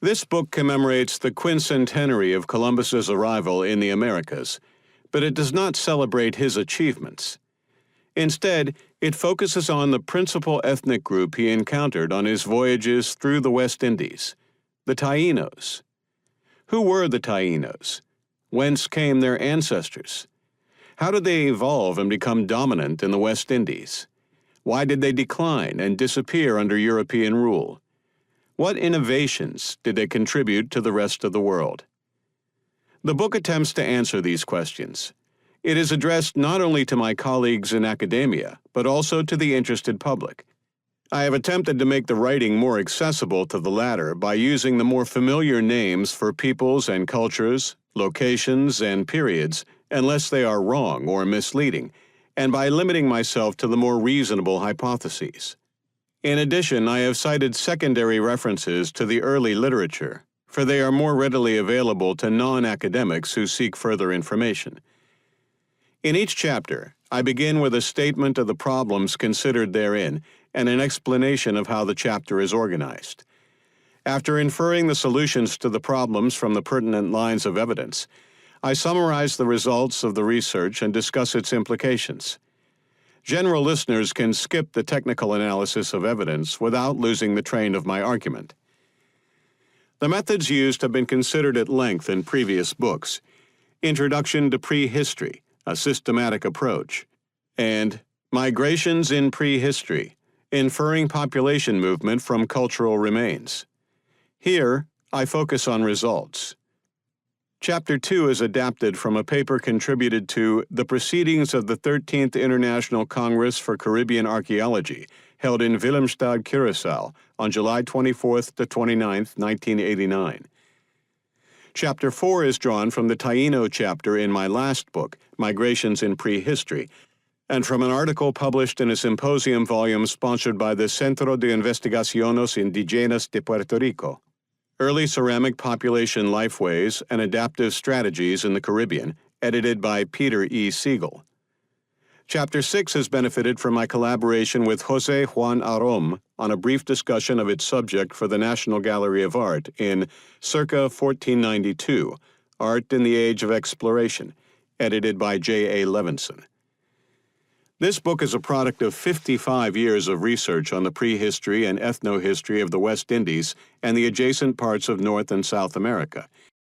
This book commemorates the quincentenary of Columbus's arrival in the Americas, but it does not celebrate his achievements. Instead, it focuses on the principal ethnic group he encountered on his voyages through the West Indies, the Tainos. Who were the Tainos? Whence came their ancestors? How did they evolve and become dominant in the West Indies? Why did they decline and disappear under European rule? What innovations did they contribute to the rest of the world? The book attempts to answer these questions. It is addressed not only to my colleagues in academia, but also to the interested public. I have attempted to make the writing more accessible to the latter by using the more familiar names for peoples and cultures, locations, and periods, unless they are wrong or misleading, and by limiting myself to the more reasonable hypotheses. In addition, I have cited secondary references to the early literature, for they are more readily available to non-academics who seek further information. In each chapter, I begin with a statement of the problems considered therein and an explanation of how the chapter is organized. After inferring the solutions to the problems from the pertinent lines of evidence, I summarize the results of the research and discuss its implications. General listeners can skip the technical analysis of evidence without losing the train of my argument. The methods used have been considered at length in previous books: Introduction to Prehistory, a Systematic Approach, and Migrations in Prehistory, Inferring Population Movement from Cultural Remains. Here, I focus on results. Chapter 2 is adapted from a paper contributed to The Proceedings of the 13th International Congress for Caribbean Archaeology, held in Willemstad, Curaçao, on July 24th to 29th, 1989. Chapter 4 is drawn from the Taino chapter in my last book, Migrations in Prehistory, and from an article published in a symposium volume sponsored by the Centro de Investigaciones Indígenas de Puerto Rico, Early Ceramic Population Lifeways and Adaptive Strategies in the Caribbean, edited by Peter E. Siegel. Chapter 6 has benefited from my collaboration with José Juan Arom on a brief discussion of its subject for the National Gallery of Art in Circa 1492, Art in the Age of Exploration, edited by J. A. Levinson. This book is a product of 55 years of research on the prehistory and ethnohistory of the West Indies and the adjacent parts of North and South America.